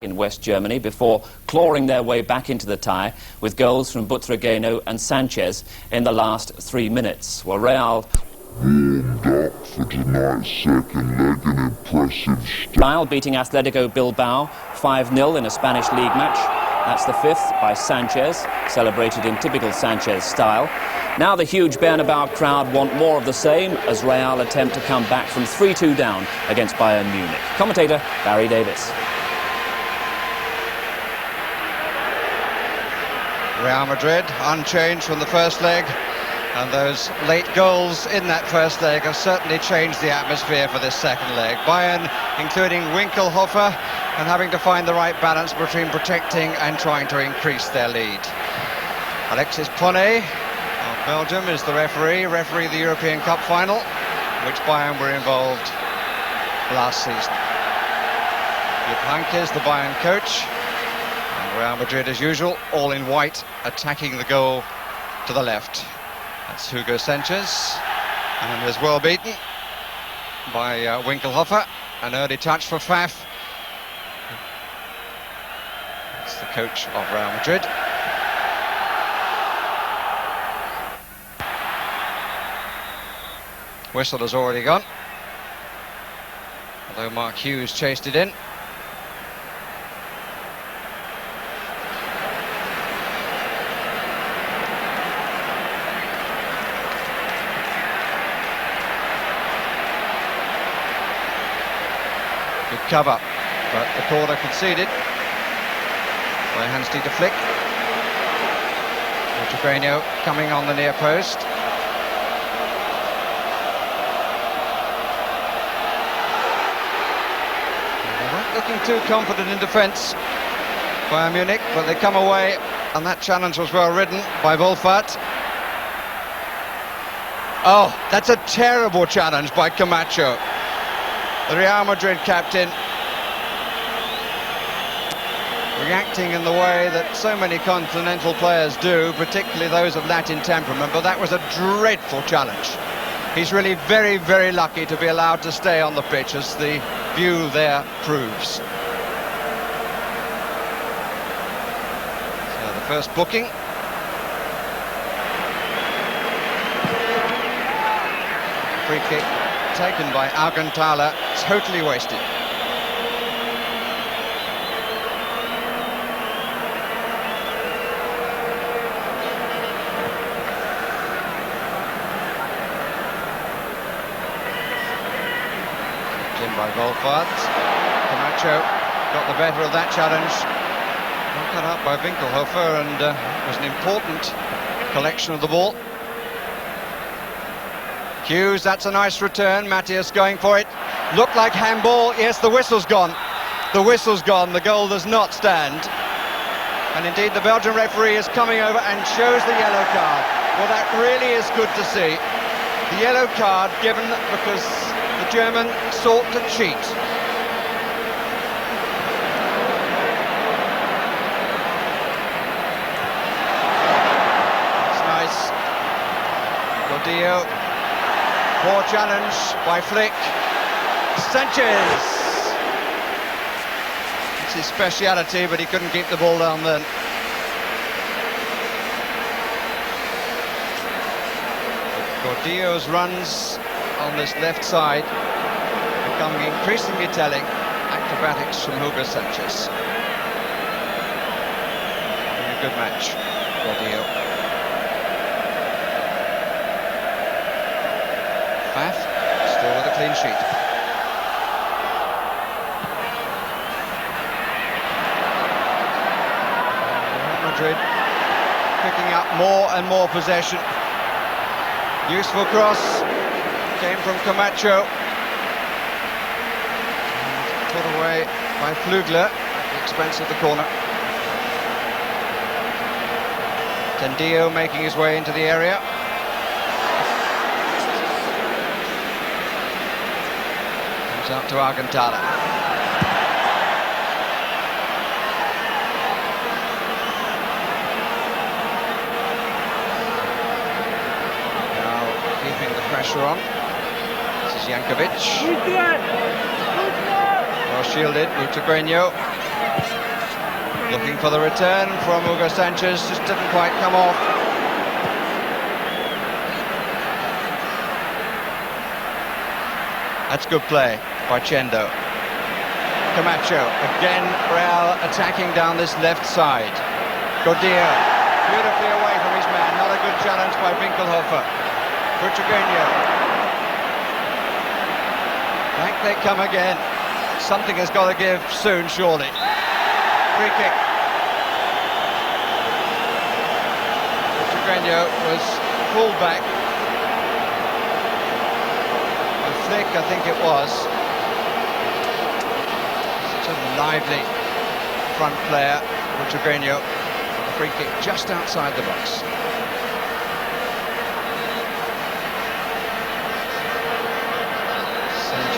in West Germany before clawing their way back into the tie with goals from Butragueño and Sanchez in the last 3 minutes. Well, Real warmed up for tonight's second leg, an impressive style, beating Atletico Bilbao 5-0 in a Spanish league match. That's the fifth by Sanchez, celebrated in typical Sanchez style. Now the huge Bernabeu crowd want more of the same as Real attempt to come back from 3-2 down against Bayern Munich. Commentator Davies. Real Madrid unchanged from the first leg, and those late goals in that first leg have certainly changed the atmosphere for this second leg. Bayern, including Winkelhofer, and having to find the right balance between protecting and trying to increase their lead. Alexis Ponet of Belgium is the referee of the European Cup final, in which Bayern were involved last season. Jupp Heynckes is the Bayern coach. Real Madrid, as usual, all in white, attacking the goal to the left. That's Hugo Sanchez, and is well beaten by Winkelhofer. An early touch for Faf. That's the coach of Real Madrid. Whistle has already gone, although Mark Hughes chased it in. Good cover, but the corner conceded by Hans-Dieter Flick. Butragueño coming on the near post. They weren't looking too confident in defence, Bayern Munich, but they come away, and that challenge was well ridden by Wolfart. Oh, that's a terrible challenge by Camacho. The Real Madrid captain reacting in the way that so many continental players do, particularly those of Latin temperament, but that was a dreadful challenge. He's really very, very lucky to be allowed to stay on the pitch, as the view there proves. So the first booking. Free kick taken by Alcantara, totally wasted. In by Wolfart. Camacho got the better of that challenge. Well cut up by Winkelhofer, and it was an important collection of the ball. Hughes, that's a nice return. Matthias going for it. Looked like handball. Yes, the whistle's gone. The whistle's gone. The goal does not stand. And indeed, the Belgian referee is coming over and shows the yellow card. Well, that really is good to see. The yellow card given because the German sought to cheat. That's nice. Gordillo. Poor challenge by Flick. Sanchez. It's his speciality, but he couldn't keep the ball down then. Gordillo's runs on this left side becoming increasingly telling. Acrobatics from Hugo Sanchez. Having a good match, Gordillo. Faf, still with a clean sheet. Real Madrid picking up more and more possession. Useful cross came from Camacho. And put away by Flugler at the expense of the corner. Tendillo making his way into the area. Out to Alcantara. Now keeping the pressure on. This is Jankovic. Well shielded, Butragueño. Looking for the return from Hugo Sanchez, just didn't quite come off. That's good play by Chendo. Camacho, again Real attacking down this left side. Gordillo, beautifully away from his man, not a good challenge by Winkelhofer. Butragueño. Back they come again. Something has got to give soon, surely. Free kick. Butragueño was pulled back. A flick, I think it was. Such a lively front player, Butragueño. A free kick just outside the box.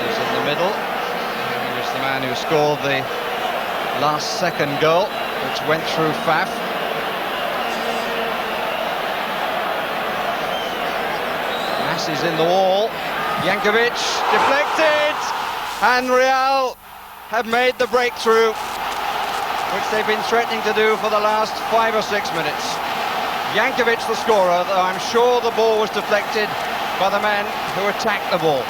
In the middle. He was the man who scored the last second goal, which went through Faf. Massi's in the wall. Jankovic deflected, and Real have made the breakthrough, which they've been threatening to do for the last 5 or 6 minutes. Jankovic the scorer, though I'm sure the ball was deflected by the man who attacked the ball.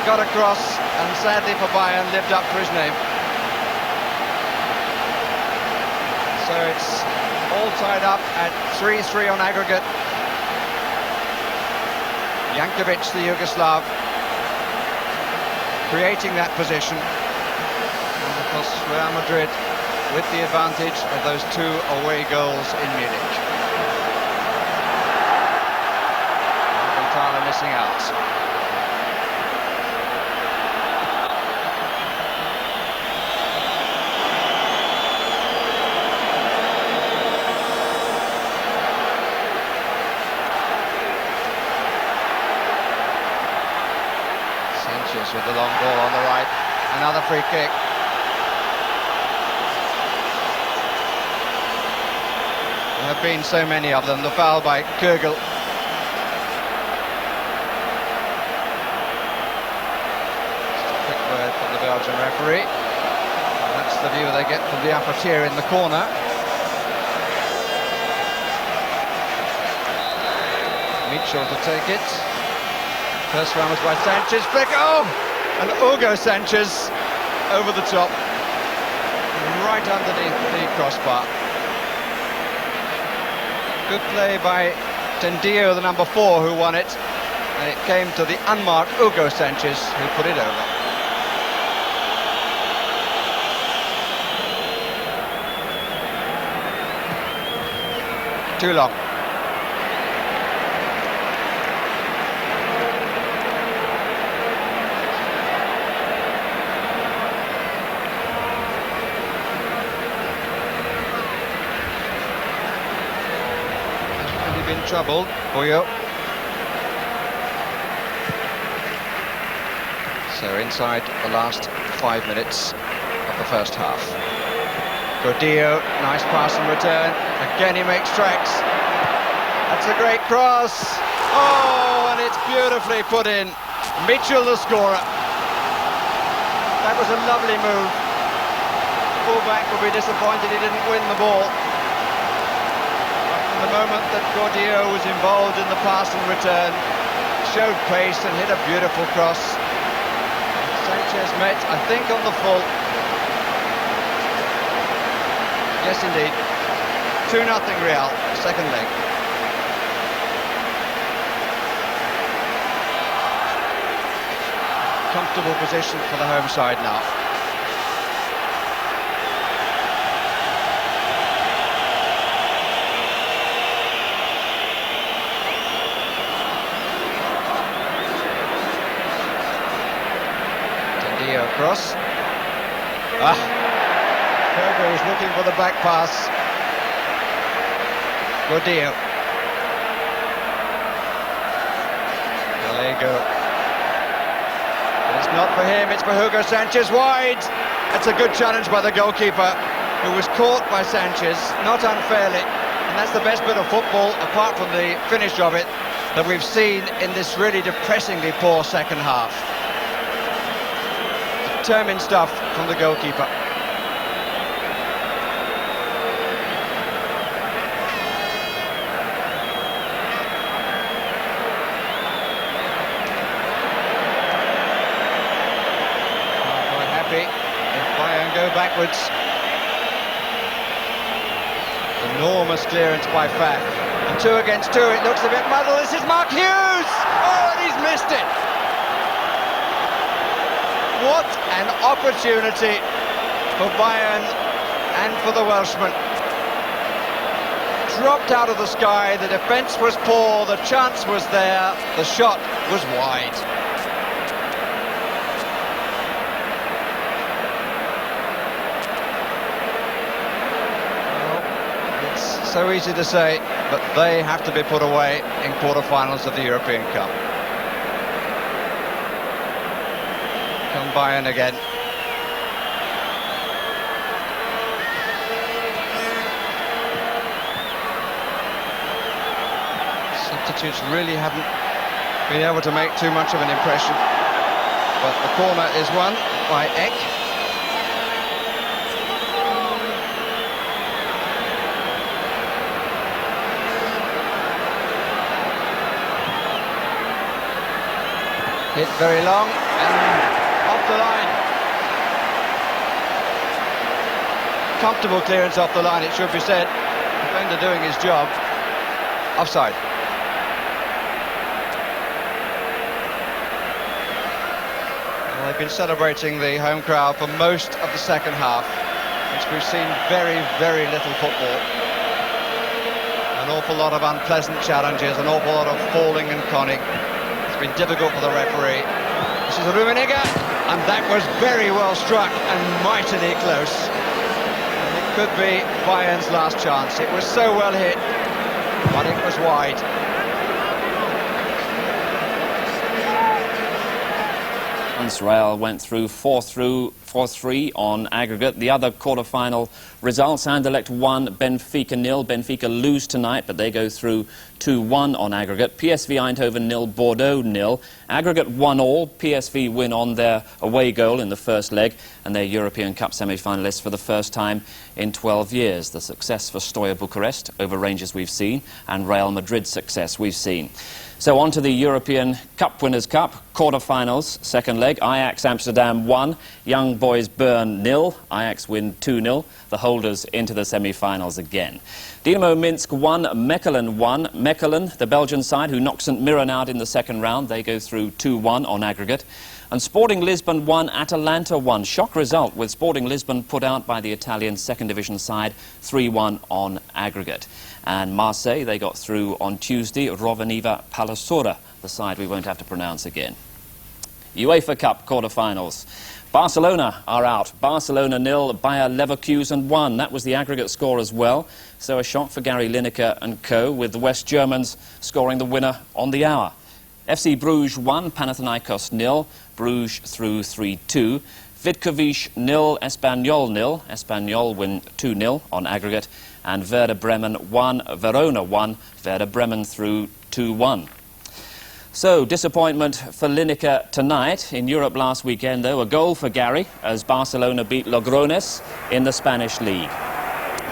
Got across, and sadly for Bayern, lived up to his name. So it's all tied up at 3-3 on aggregate. Jankovic, the Yugoslav, creating that position. And of course, Real Madrid with the advantage of those 2 away goals in Munich. Entirely missing out. With the long ball on the right, another free kick. There have been so many of them. The foul by Kugel. Just a quick word from the Belgian referee. And that's the view they get from the upper tier in the corner. Mitchell to take it. First one was by Sanchez, flick, oh! And Hugo Sanchez over the top, right underneath the crossbar. Good play by Tendio, the number 4, who won it. And it came to the unmarked Hugo Sanchez, who put it over. Too long. Trouble, Boyo. So inside the last 5 minutes of the first half. Gordillo, nice pass and return. Again he makes tracks. That's a great cross. Oh, and it's beautifully put in. Mitchell the scorer. That was a lovely move. Fullback will be disappointed he didn't win the ball. The moment that Gordillo was involved in the pass and return, showed pace and hit a beautiful cross. Sanchez met, I think, on the full. Yes, indeed. 2-0 Real, second leg. Comfortable position for the home side now. Cross. Kogo is looking for the back pass. Gordillo. Gallego. But it's not for him, it's for Hugo Sanchez, wide. That's a good challenge by the goalkeeper, who was caught by Sanchez, not unfairly. And that's the best bit of football, apart from the finish of it. that we've seen in this really depressingly poor second half. Determined stuff from the goalkeeper. If Bayern go backwards. Enormous clearance by Fak. And 2 against 2, it looks a bit muddled. This is Mark Hughes! Oh, and he's missed it! What an opportunity for Bayern and for the Welshman. Dropped out of the sky, the defence was poor, the chance was there, the shot was wide. So easy to say, but they have to be put away in quarter-finals of the European Cup. Come Bayern again. Substitutes really haven't been able to make too much of an impression. But the corner is won by Eck. Hit very long and off the line. Comfortable clearance off the line, it should be said. Defender doing his job. Offside. Well, they've been celebrating the home crowd for most of the second half, which we've seen very, very little football. An awful lot of unpleasant challenges, an awful lot of falling and conning. Been difficult for the referee. This is Rummenigge, and that was very well struck and mightily close. It could be Bayern's last chance. It was so well hit, but it was wide. Real went through 4-3 on aggregate. The other quarter-final results: Anderlecht 1, Benfica 0. Benfica lose tonight, but they go through 2-1 on aggregate. PSV Eindhoven 0, Bordeaux 0. Aggregate 1-1. PSV win on their away goal in the first leg, and they're European Cup semi-finalists for the first time in 12 years. The success for Steaua Bucharest over Rangers we've seen, and Real Madrid's success we've seen. So on to the European Cup Winners' Cup, quarter-finals, second leg. Ajax Amsterdam 1, Young Boys Bern 0. Ajax win 2-0. The holders into the semi-finals again. Dynamo Minsk 1, Mechelen 1. Mechelen, the Belgian side, who knocked St Mirren out in the second round. They go through 2-1 on aggregate. And Sporting Lisbon 1, Atalanta 1. Shock result, with Sporting Lisbon put out by the Italian second division side 3-1 on aggregate. And Marseille, they got through on Tuesday, Rovaniva Palassora, the side we won't have to pronounce again. UEFA Cup quarter-finals. Barcelona are out. Barcelona 0, Bayer Leverkusen 1. That was the aggregate score as well. So a shock for Gary Lineker and co, with the West Germans scoring the winner on the hour. FC Bruges 1, Panathinaikos 0. Bruges through 3-2. Vidkovic 0, Espanyol 0. Espanyol win 2-0 on aggregate. And Werder Bremen 1, Verona 1. Werder Bremen through 2-1. So, disappointment for Lineker tonight. In Europe last weekend, though, a goal for Gary as Barcelona beat Logroñés in the Spanish league.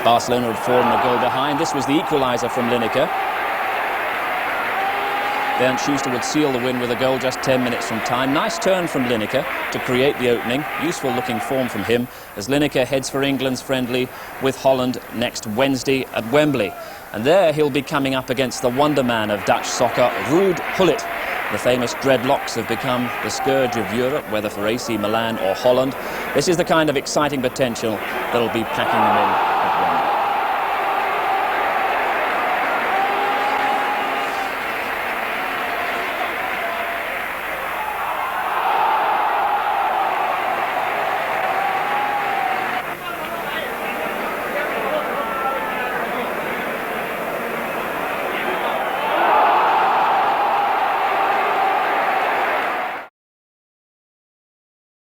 Barcelona had fallen a goal behind. This was the equaliser from Lineker. Bernd Schuster would seal the win with a goal just 10 minutes from time. Nice turn from Lineker to create the opening. Useful looking form from him as Lineker heads for England's friendly with Holland next Wednesday at Wembley. And there he'll be coming up against the wonder man of Dutch soccer, Ruud Gullit. The famous dreadlocks have become the scourge of Europe, whether for AC Milan or Holland. This is the kind of exciting potential that'll be packing them in